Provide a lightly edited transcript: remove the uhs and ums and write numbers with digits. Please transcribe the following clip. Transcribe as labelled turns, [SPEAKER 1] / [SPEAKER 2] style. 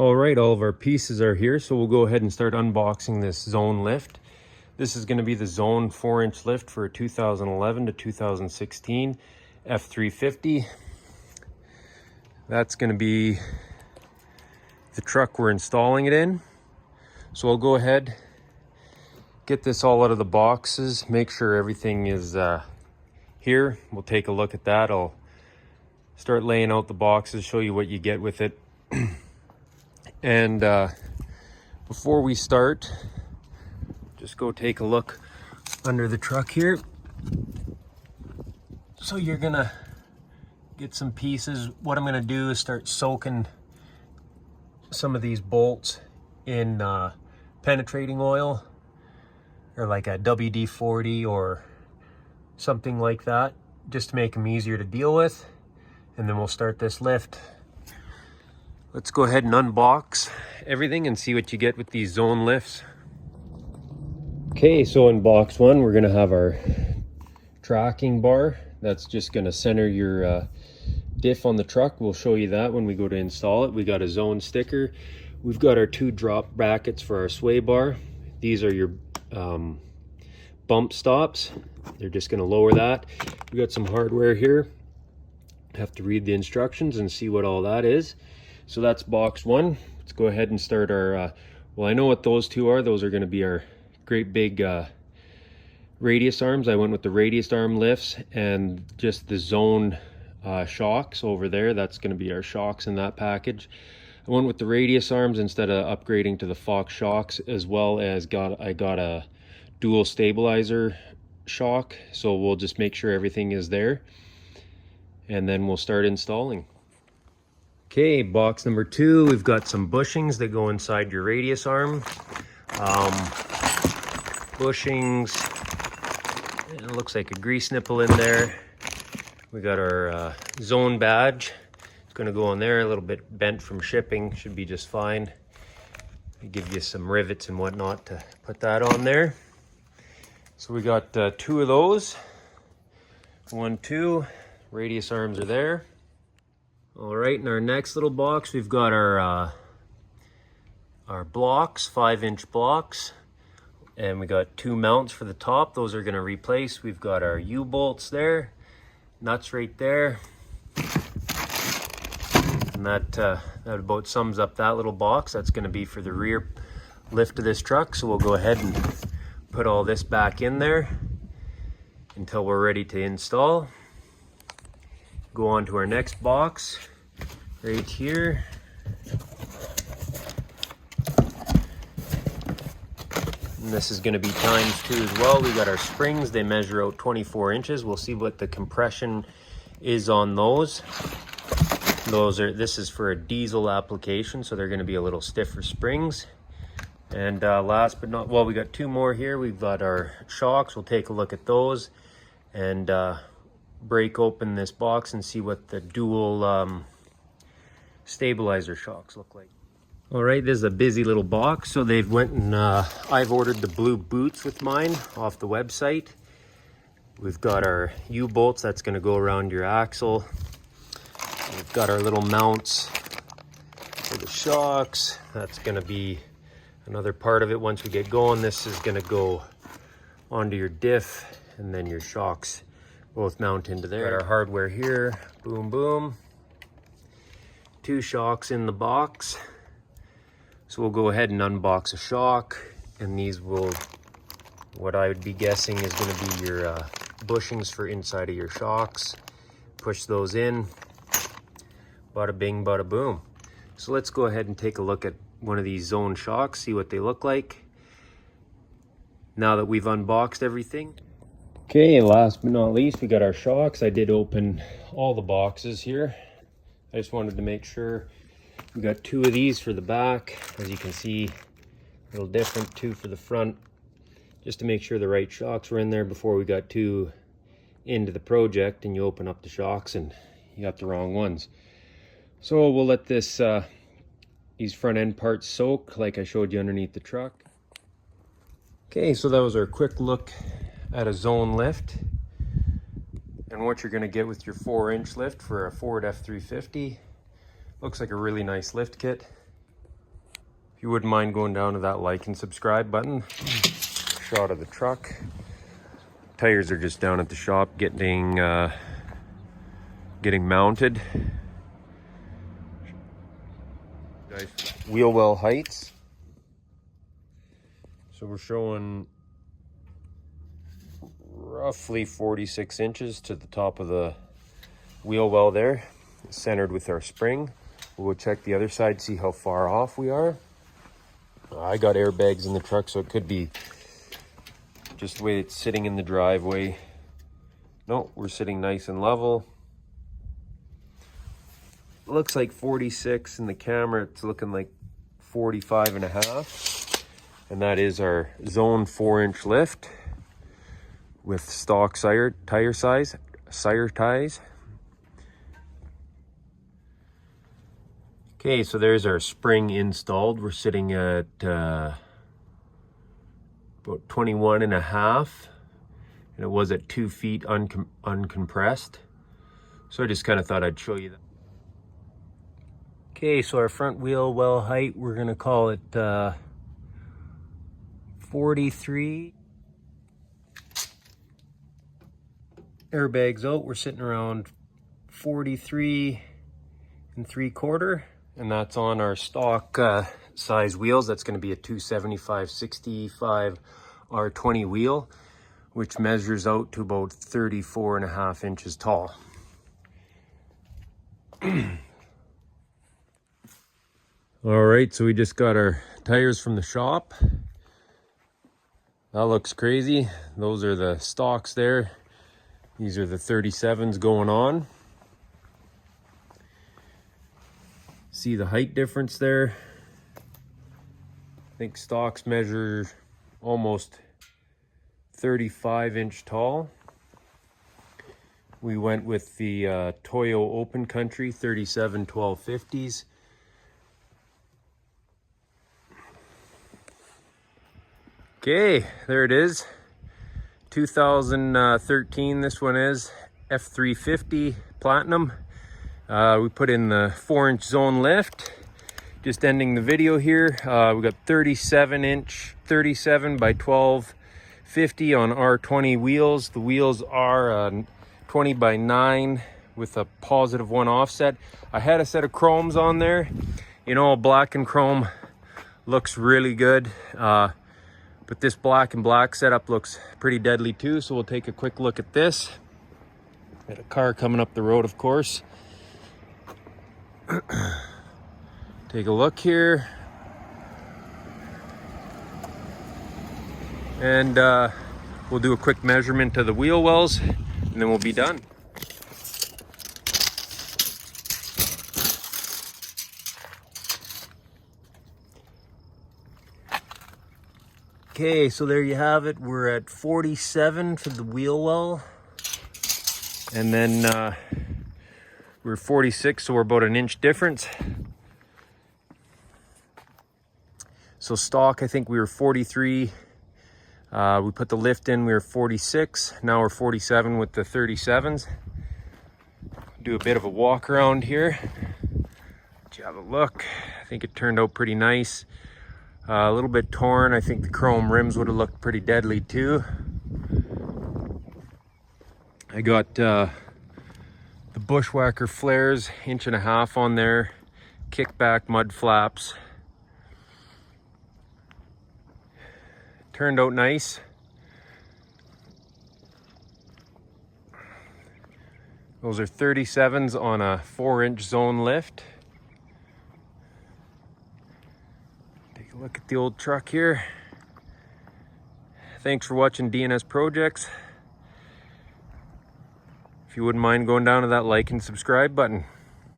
[SPEAKER 1] All right, all of our pieces are here, so we'll go ahead and start unboxing this zone lift. This is going to be the zone 4-inch lift for a 2011 to 2016 F-350. That's going to be the truck we're installing it in. So I'll go ahead, get this all out of the boxes, make sure everything is here. We'll take a look at that. I'll start laying out the boxes, show you what you get with it. And before we start, just go take a look under the truck here. So you're gonna get some pieces. What I'm gonna do is start soaking some of these bolts in penetrating oil, or like a WD-40 or something like that, just to make them easier to deal with. And then we'll start this lift. Let's go ahead and unbox everything and see what you get with these zone lifts. Okay, so in box one, we're gonna have our tracking bar. That's just gonna center your diff on the truck. We'll show you that when we go to install it. We got a zone sticker. We've got our 2 drop brackets for our sway bar. These are your bump stops. They're just gonna lower that. We got some hardware here. Have to read the instructions and see what all that is. So that's box one. Let's go ahead and start our, well, I know what those two are. Those are going to be our great big radius arms. I went with the radius arm lifts and just the zone shocks over there. That's going to be our shocks in that package. I went with the radius arms instead of upgrading to the Fox shocks, as well as I got a dual stabilizer shock. So we'll just make sure everything is there, and then we'll start installing. Okay, box number 2, we've got some bushings that go inside your radius arm. Bushings, it looks like a grease nipple in there. We got our zone badge. It's gonna go on there, a little bit bent from shipping, should be just fine. We give you some rivets and whatnot to put that on there. So we got 2 of those. 1, 2, radius arms are there. All right, in our next little box, we've got our blocks, 5-inch blocks, and we got 2 mounts for the top. Those are going to replace. We've got our U-bolts there, nuts right there, and that about sums up that little box. That's going to be for the rear lift of this truck. So we'll go ahead and put all this back in there until we're ready to install. Go on to our next box right here. And this is going to be ×2 as well. We got our springs. They measure out 24 inches. We'll see what the compression is on those. This is for a diesel application, so they're going to be a little stiffer springs. And last but not, well, we got 2 more here. We've got our shocks. We'll take a look at those and break open this box and see what the dual stabilizer shocks look like. All right, this is a busy little box. So they've went and I've ordered the blue boots with mine off the website. We've got our U-bolts, that's going to go around your axle. We've got our little mounts for the shocks. That's going to be another part of it. Once we get going, this is going to go onto your diff, and then your shocks both mount into there. Got our hardware here, boom, boom. 2 shocks in the box. So we'll go ahead and unbox a shock, and these will, what I would be guessing is gonna be your bushings for inside of your shocks. Push those in, bada bing, bada boom. So let's go ahead and take a look at one of these zone shocks, see what they look like now that we've unboxed everything. Okay, last but not least, we got our shocks. I did open all the boxes here. I just wanted to make sure. We got 2 of these for the back. As you can see, a little different, 2 for the front, just to make sure the right shocks were in there before we got too into the project and you open up the shocks and you got the wrong ones. So we'll let this these front end parts soak like I showed you underneath the truck. Okay, so that was our quick look at a zone lift and what you're going to get with your 4-inch lift for a Ford F-350. Looks like a really nice lift kit. If you wouldn't mind going down to that like and subscribe button. Shot of the truck. Tires are just down at the shop getting mounted. Wheel well heights. So we're showing roughly 46 inches to the top of the wheel well there, centered with our spring. We'll go check the other side, see how far off we are. I got airbags in the truck, so it could be just the way it's sitting in the driveway. No, we're sitting nice and level. Looks like 46 in the camera. It's looking like 45.5. And that is our zone 4-inch lift with stock sire ties. Okay, so there's our spring installed. We're sitting at about 21.5, and it was at 2 feet uncompressed. So I just kind of thought I'd show you that. Okay, so our front wheel well height, we're gonna call it 43. Airbags out, we're sitting around 43 3/4, and that's on our stock size wheels. That's going to be a 275/65 R20 wheel, which measures out to about 34.5 inches tall. All right, so we just got our tires from the shop. That looks crazy. Those are the stocks there. These are the 37s going on. See the height difference there? I think stocks measure almost 35-inch tall. We went with the Toyo Open Country 37 1250s. Okay, there it is. 2013, this one is F-350 Platinum. We put in the 4-inch zone lift. Just ending the video here. We got 37-inch, 37 by 1250 on R20 wheels. The wheels are 20 by 9 with a +1 offset. I had a set of chromes on there. You know, black and chrome looks really good. But this black and black setup looks pretty deadly too. So we'll take a quick look at this. Got a car coming up the road, of course. Take a look here. And we'll do a quick measurement of the wheel wells, and then we'll be done. Okay, so there you have it. We're at 47 for the wheel well. And then we're 46, so we're about an inch difference. So stock, I think we were 43. We put the lift in, we were 46. Now we're 47 with the 37s. Do a bit of a walk around here. Let you have a look. I think it turned out pretty nice. A little bit torn. I think the chrome rims would have looked pretty deadly too. I got the Bushwhacker flares, 1.5 inch on there. Kickback mud flaps. Turned out nice. Those are 37s on a 4-inch zone lift. Take a look at the old truck here. Thanks for watching DNS Projects. If you wouldn't mind going down to that like and subscribe button.